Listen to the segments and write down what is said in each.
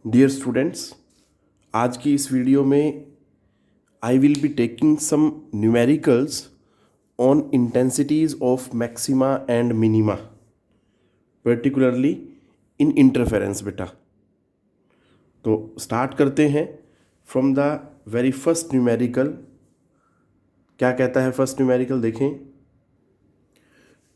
Dear students, आज की इस वीडियो में I will be taking some numericals on intensities of maxima and minima, particularly in interference बेटा। तो स्टार्ट करते हैं from the very first numerical. क्या कहता है फर्स्ट न्यूमेरिकल, देखें।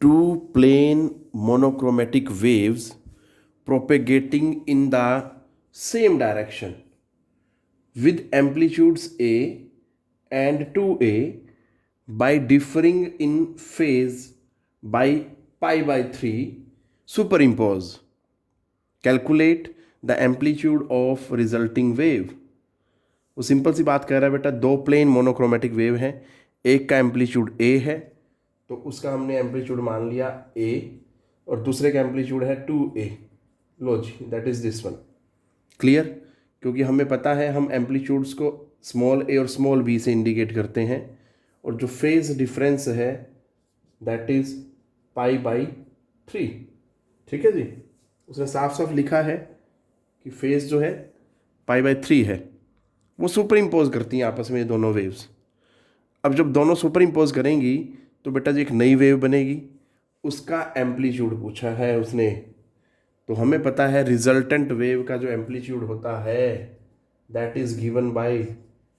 Two plane monochromatic waves propagating in the same direction with amplitudes A and 2A by differing in phase by pi by 3 superimpose. Calculate the amplitude of resulting wave. वो simple सी बात कह रहा है बेटा, दो plane monochromatic wave हैं, एक का एम्पलीट्यूड ए है तो उसका हमने एम्पलीट्यूड मान लिया ए, और दूसरे का एम्पलीट्यूड है 2A। लो जी, that is this one. Clear? क्योंकि हमें पता है हम एम्पलीट्यूड्स को स्मॉल ए और स्मॉल बी से इंडिकेट करते हैं, और जो फेज डिफरेंस है दैट इज पाई बाई 3। ठीक है जी, उसने साफ साफ लिखा है कि फेज जो है पाई बाई 3 है। वो सुपर इम्पोज करती हैं आपस में ये दोनों वेव्स। अब जब दोनों सुपर इम्पोज करेंगी तो बेटा जी एक नई वेव बनेगी, उसका एम्पलीट्यूड पूछा है उसने। तो हमें पता है रिजल्टेंट वेव का जो एम्पलीट्यूड होता है that is given by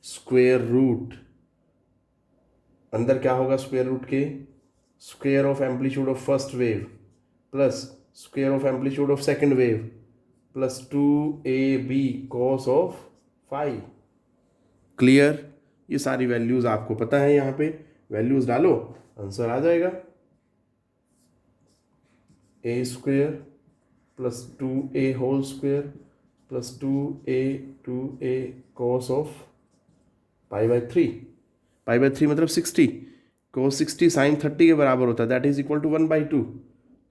square root. अंदर क्या होगा स्क्वायर रूट के? Square of amplitude of first wave plus square of amplitude of second wave plus 2AB cos of phi. Clear? ये सारी वैल्यूज आपको पता है, यहाँ पे वैल्यूज डालो, आंसर आ जाएगा। A square plus 2A whole square plus 2A cos of pi by 3। Pi by 3 मतलब 60, cos 60 sin 30 के बराबर होता है, दैट इज इक्वल टू 1/2।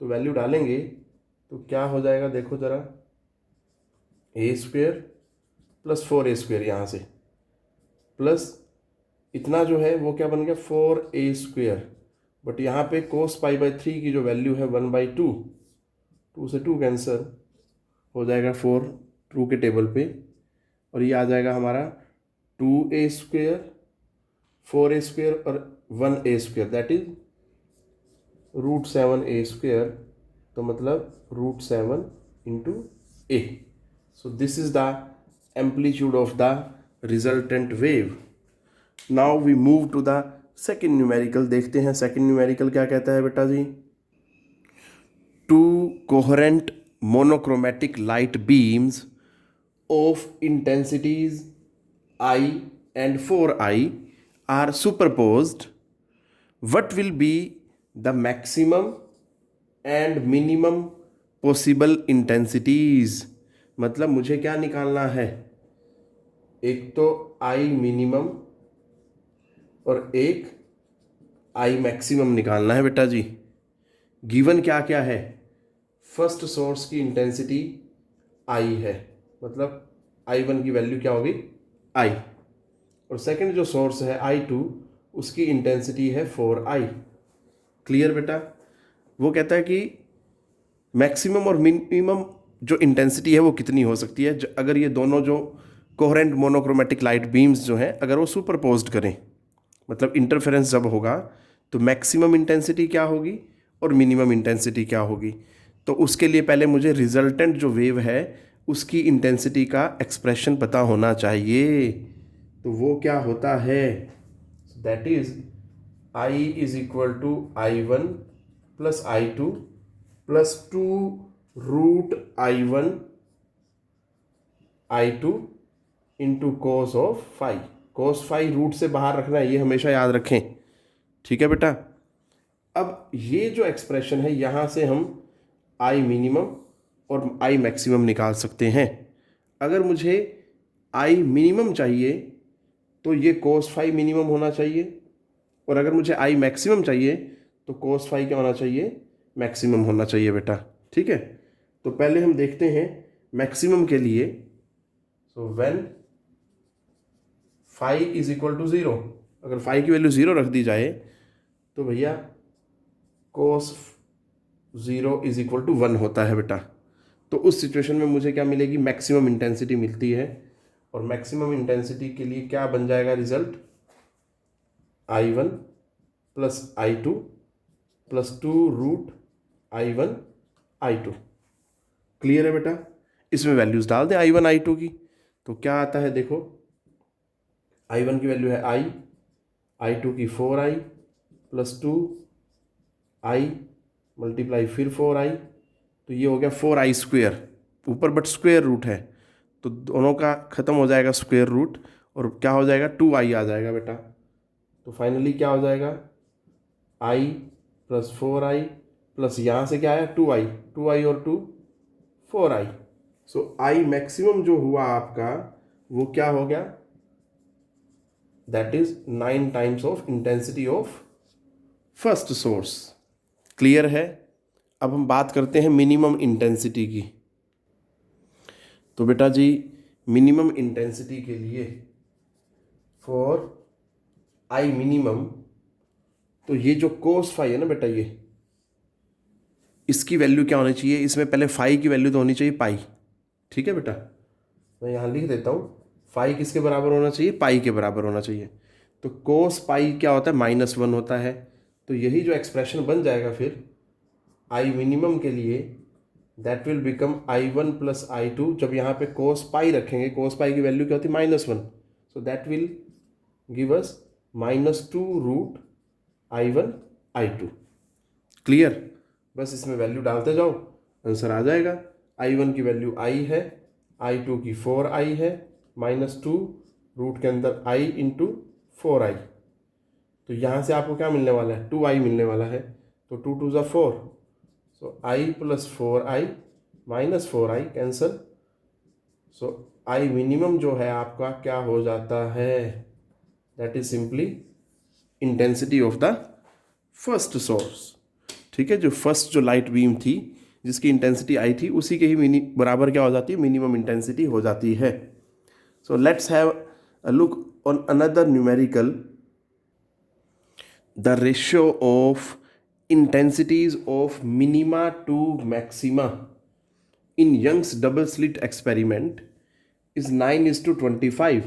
तो वैल्यू डालेंगे तो क्या हो जाएगा, देखो जरा। ए स्क्वायर प्लस 4A स्क्वायर यहाँ से प्लस इतना जो है वो क्या बन गया 4A स्क्वायर, बट यहाँ पे cos पाई बाई 3 की जो वैल्यू है 1/2, 2 से 2 कैंसर हो जाएगा 4 ट्रू के टेबल पे, और ये आ जाएगा हमारा 2A स्क्वायर 4A स्क्वायर और 1A square that is √7A square. तो मतलब √7 into A। So this is the amplitude of the resultant wave. Now we move to the second numerical. देखते हैं सेकेंड न्यूमेरिकल क्या कहता है बेटा जी। Two coherent monochromatic light beams of intensities I and 4I are superposed. What will be the maximum and minimum possible intensities? मतलब मुझे क्या निकालना है, एक तो I मिनिमम और एक I मैक्सिमम निकालना है बेटा जी। गिवन क्या क्या है, फर्स्ट सोर्स की इंटेंसिटी आई है, मतलब I1 की वैल्यू क्या होगी I, और सेकंड जो सोर्स है I2 उसकी इंटेंसिटी है 4I। क्लियर बेटा? वो कहता है कि मैक्सिमम और मिनिमम जो इंटेंसिटी है वो कितनी हो सकती है अगर ये दोनों जो कोहेरेंट मोनोक्रोमेटिक लाइट बीम्स जो हैं अगर वो सुपरपोज्ड करें, मतलब इंटरफेरेंस जब होगा तो मैक्सिमम इंटेंसिटी क्या होगी और मिनिमम इंटेंसिटी क्या होगी। तो उसके लिए पहले मुझे रिजल्टेंट जो वेव है उसकी इंटेंसिटी का एक्सप्रेशन पता होना चाहिए। तो वो क्या होता है, that is I is equal to I1 plus I2 plus 2 √I1 I2 into cos of phi. cos phi root से बाहर रखना है, ये हमेशा याद रखें। ठीक है बेटा? अब ये जो एक्सप्रेशन है यहाँ से हम I मिनिमम और I मैक्सिमम निकाल सकते हैं। अगर मुझे I मिनिमम चाहिए तो ये cos फाई मिनिमम होना चाहिए, और अगर मुझे I मैक्सिमम चाहिए तो cos फाई क्या होना चाहिए, मैक्सिमम होना चाहिए बेटा। ठीक है? तो पहले हम देखते हैं मैक्सिमम के लिए। So when phi is equal to 0, अगर फाई की वैल्यू 0 रख दी जाए तो भैया cos 0 इज इक्वल टू 1 होता है बेटा। तो उस सिचुएशन में मुझे क्या मिलेगी, मैक्सिमम इंटेंसिटी मिलती है। और मैक्सिमम इंटेंसिटी के लिए क्या बन जाएगा result, I1 plus I2 plus 2√I1 I2। Clear है बेटा? इसमें वैल्यूज डाल दें I1 I2 की, तो क्या आता है देखो, I1 की वैल्यू है I, I2 की 4I प्लस 2I मल्टीप्लाई फिर 4I, तो ये हो गया 4I², ऊपर बट स्क्वेयर रूट है तो दोनों का खत्म हो जाएगा स्क्वेयर रूट, और क्या हो जाएगा 2I आ जाएगा बेटा। तो फाइनली क्या हो जाएगा, I प्लस 4I प्लस यहाँ से क्या आया 2I और 2 4I। सो I मैक्सिमम जो हुआ आपका वो क्या हो गया, that is 9 times of intensity of first source. Clear है? अब हम बात करते हैं मिनिमम इंटेंसिटी की। तो बेटा जी मिनिमम इंटेंसिटी के लिए फॉर आई मिनिमम, तो ये जो कोस फाई है ना बेटा, ये इसकी वैल्यू क्या होनी चाहिए, इसमें पहले फाई की वैल्यू तो होनी चाहिए पाई। ठीक है बेटा, मैं यहाँ लिख देता हूँ, फाई किसके बराबर होना चाहिए, पाई के बराबर होना चाहिए। तो कोस पाई क्या होता है, -1 होता है। तो यही जो एक्सप्रेशन बन जाएगा फिर आई मिनिमम के लिए, that will become I1 plus I2। जब यहाँ पे कोस पाई रखेंगे, कोस पाई की वैल्यू क्या होती है -1, so that will give us -2√I1 I2। Clear? बस इसमें वैल्यू डालते जाओ, आंसर आ जाएगा। I1 की वैल्यू I है, I2 की 4I है, -2 रूट के अंदर I इंटू 4I। तो यहाँ से आपको क्या मिलने वाला है, 2I मिलने वाला है। तो 2 2 ज़ा 4, सो I plus 4I minus 4I cancel. So I minimum जो है आपका क्या हो जाता है, that is simply intensity of the first source. ठीक है, जो फर्स्ट जो लाइट बीम थी जिसकी इंटेंसिटी आई थी, उसी के ही बराबर क्या हो जाती है, मिनिमम इंटेंसिटी हो जाती है। So let's have a look on another numerical, the ratio of intensities of minima to maxima in Young's double slit experiment is 9:25.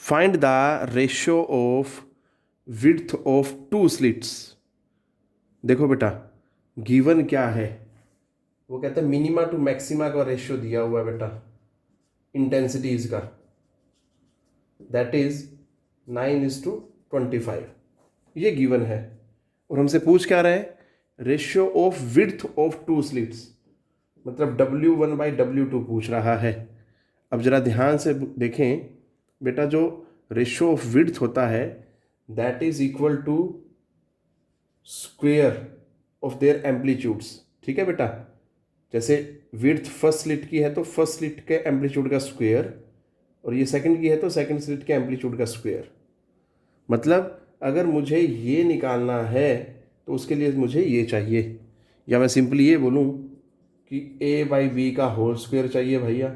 Find the ratio of width of two slits. देखो बेटा given क्या है, वो कहता है minima to maxima का ratio दिया हुआ है बेटा इंटेंसिटीज का, दैट इज 9:25। ये गिवन है और हमसे पूछ क्या रहा है, ratio of width of two slits, मतलब W1/W2 पूछ रहा है। अब जरा ध्यान से देखें बेटा, जो रेशियो ऑफ विड्थ होता है that is equal to square of their amplitudes. ठीक है बेटा, जैसे विड्थ फर्स्ट स्लिट की है तो फर्स्ट स्लिट के एम्पलीट्यूड का स्क्वेयर, और ये सेकंड की है तो सेकंड स्लिट के एम्पलीट्यूड का स्क्वेयर। मतलब अगर मुझे ये निकालना है तो उसके लिए मुझे ये चाहिए, या मैं सिंपली ये बोलूँ कि A/B का होल स्क्वायर चाहिए भैया,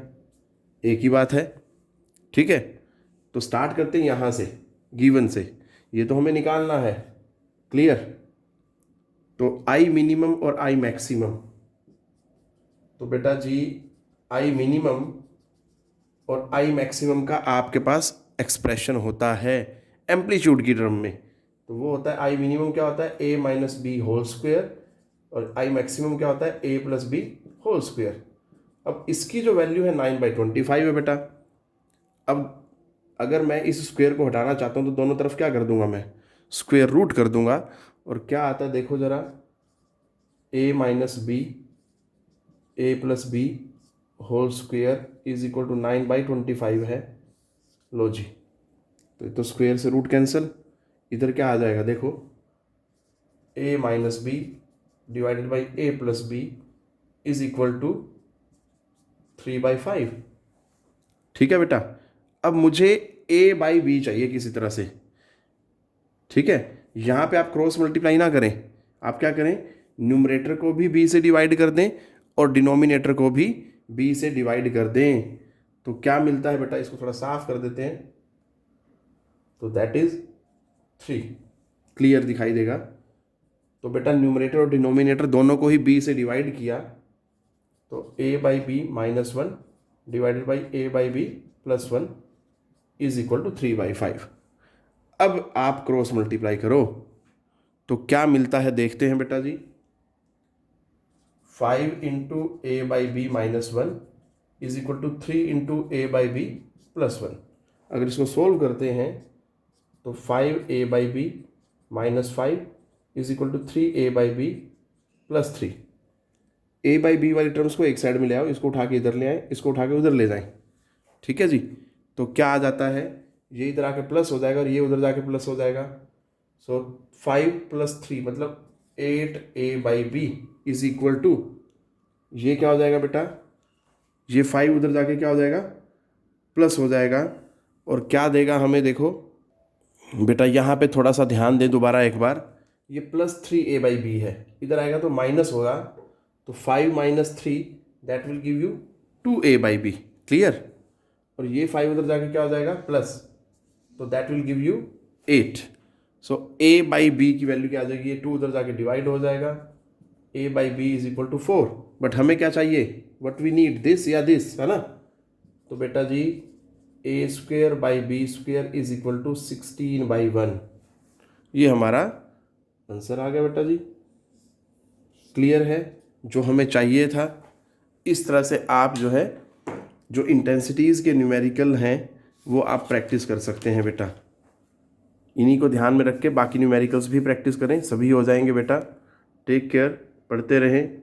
एक ही बात है। ठीक है, तो स्टार्ट करते हैं यहाँ से, गिवन से, ये तो हमें निकालना है। क्लियर? तो I मिनिमम और I मैक्सिमम, तो बेटा जी I मिनिमम और I मैक्सिमम का आपके पास एक्सप्रेशन होता है एम्पलीट्यूड की टर्म में। तो वो होता है I मिनिमम क्या होता है, A-B होल स्क्वायर, और I मैक्सिमम क्या होता है, A+B होल स्क्वायर। अब इसकी जो वैल्यू है 9/25 है बेटा। अब अगर मैं इस स्क्वायर को हटाना चाहता हूँ तो दोनों तरफ क्या कर दूंगा, मैं स्क्वायर रूट कर दूंगा, और क्या आता है देखो जरा, A-B A+B whole square is equal to 9/25 है। लो जी, तो स्क्वायर से रूट कैंसिल, इधर क्या आ जाएगा देखो, A-B divided by A+B is equal to 3/5। ठीक है बेटा, अब मुझे A/B चाहिए किसी तरह से। ठीक है, यहाँ पे आप क्रॉस मल्टीप्लाई ना करें, आप क्या करें, न्यूमरेटर को भी B से डिवाइड कर दें और डिनोमिनेटर को भी B से डिवाइड कर दें। तो क्या मिलता है बेटा, इसको थोड़ा साफ कर देते हैं, तो दैट इज 3। क्लियर दिखाई देगा? तो बेटा न्यूमरेटर और डिनोमिनेटर दोनों को ही B से डिवाइड किया, तो a by b minus 1 divided by a by b plus 1 is equal to 3/5। अब आप क्रॉस मल्टीप्लाई करो तो क्या मिलता है देखते हैं बेटा जी। 5 into a by b minus 1 is equal to 3 into a by b plus 1। अगर इसको सोल्व करते हैं तो 5a by b minus 5 is equal to 3a by b plus 3। a by b वाली टर्म्स को एक साइड में ले आओ, इसको उठा के इधर ले आए, इसको उठा के उधर ले जाएं। ठीक है जी। तो क्या आ जाता है, ये इधर आके प्लस हो जाएगा और ये उधर जाके प्लस हो जाएगा। सो 5 प्लस 3 मतलब 8a by b is equal to, ये क्या हो जाएगा बेटा, ये 5 उधर जाके क्या हो जाएगा, प्लस हो जाएगा। और क्या देगा हमें, देखो बेटा यहाँ पे थोड़ा सा ध्यान दें दोबारा एक बार, ये प्लस 3a बाई बी है, इधर आएगा तो माइनस होगा, तो 5 minus 3 that will give you 2a by b. Clear. और ये 5 उधर जाके क्या हो जाएगा, प्लस, तो that will give you 8। So a by b की वैल्यू क्या आ जाएगी, ये 2 उधर जाके डिवाइड हो जाएगा, a by b is equal to 4। But हमें क्या चाहिए, वट वी नीड, दिस या दिस, है ना। तो बेटा जी a square by b square is equal to 16/1, ये हमारा आंसर आ गया बेटा जी। क्लियर है, जो हमें चाहिए था। इस तरह से आप जो है, जो इंटेंसिटीज़ के न्यूमेरिकल हैं वो आप प्रैक्टिस कर सकते हैं बेटा। इन्हीं को ध्यान में रख के बाकी न्यूमेरिकल्स भी प्रैक्टिस करें, सभी हो जाएंगे बेटा। टेक केयर, पढ़ते रहें।